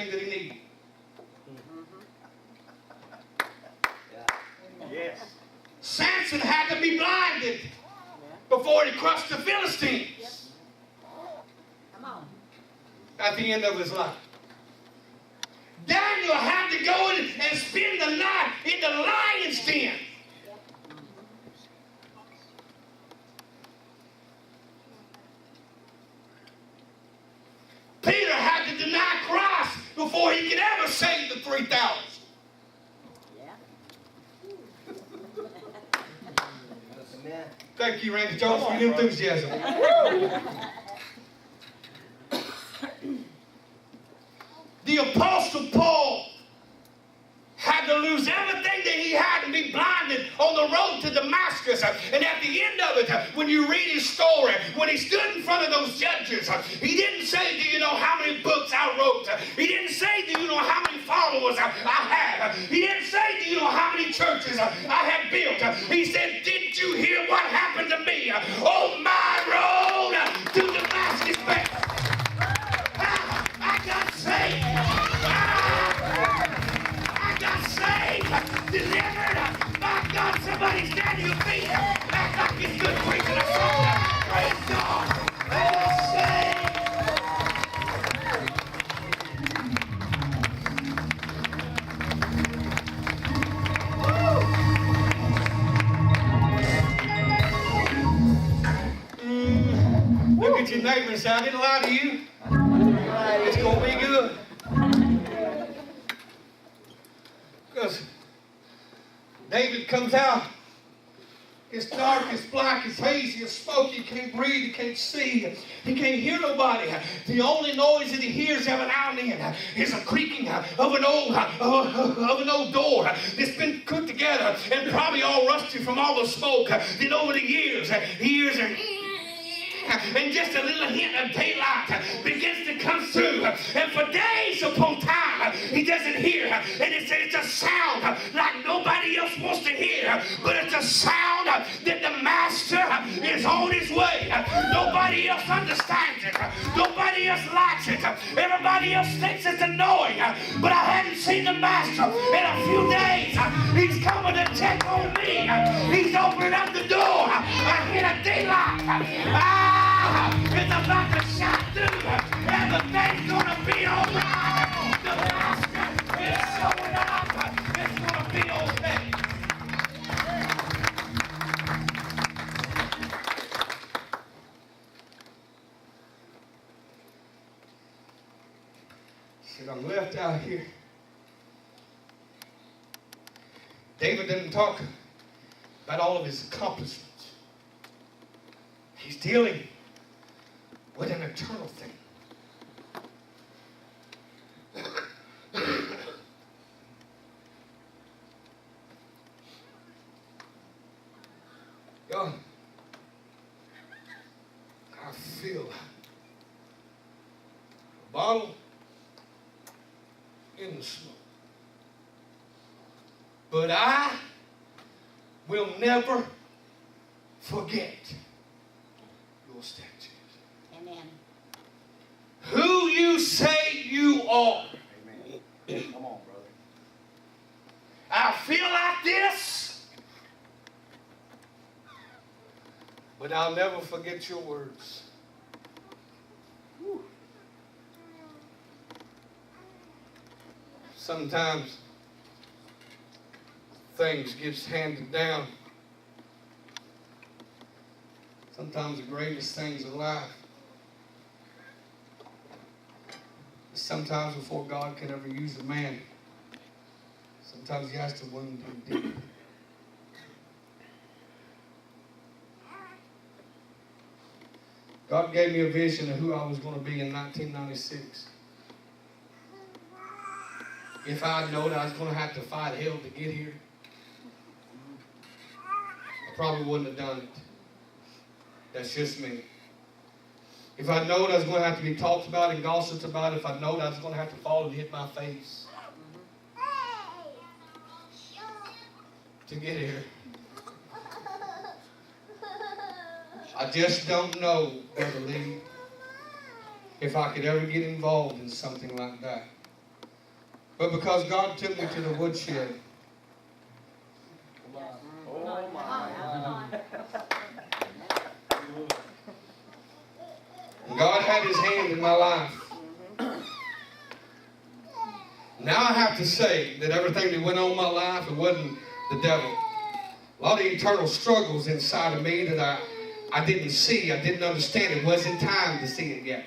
everything that he needed. Yes. Samson had to be blinded before he crushed the Philistines. Yep. Come on. At the end of his life. Daniel had to go in and spend the night in the lion's den. Peter had to deny Christ before he could ever save the 3,000. Thank you, Randy Jones, for your enthusiasm. The Apostle Paul had to lose everything that he had and be blinded on the road to Damascus. And at the end of it, when you read his story, when he stood in front of those judges, he didn't say, do you know how many books I wrote? He didn't say, do you know how many followers I have? He didn't say, do you know how many churches I have built? He said, did you hear what happened to me on my road to Damascus? I got saved. Delivered. My God, somebody stand to your feet. Act like it's good preaching or something. Praise God. Look at your neighbor and say, I didn't lie to you. It's going to be good. Because David comes out. It's dark, it's black, it's hazy, it's smoky. He can't breathe, he can't see, he can't hear nobody. The only noise that he hears every now and then is a creaking of an old door that's been put together and probably all rusty from all the smoke. Then over the years, he hears and just a little hint of daylight begins to come through. And for days upon time, he doesn't hear. And it's a sound like nobody else wants to hear. But it's a sound that the master is on his way. Nobody else understands it. Nobody else likes it. Everybody else thinks it's annoying. But I hadn't seen the master in a few days. He's coming to check on me. He's opening up the door. I hit a daylight. It's about to shine through. Everything's gonna be alright. The master is showing up. It's gonna be okay. Said I'm left out here. David didn't talk about all of his accomplishments. He's dealing with an eternal thing. God, I feel a bottle in the smoke. But I will never forget your statutes. Amen. Who you say you are. Amen. Come on, brother. I feel like this, but I'll never forget your words. Whew. Sometimes things gets handed down. Sometimes the greatest things in life, sometimes before God can ever use a man, sometimes he has to wound him deep. God gave me a vision of who I was going to be in 1996. If I had known I was going to have to fight hell to get here, I probably wouldn't have done it. That's just me. If I'd known I was going to have to be talked about and gossiped about, if I'd known I was going to have to fall and hit my face to get here, I just don't know, Brother Lee, if I could ever get involved in something like that. but because God took me to the woodshed. Oh my. And God had his hand in my life. Now I have to say that everything that went on in my life, it wasn't the devil. A lot of internal struggles inside of me that I didn't see, I didn't understand. It wasn't time to see it yet.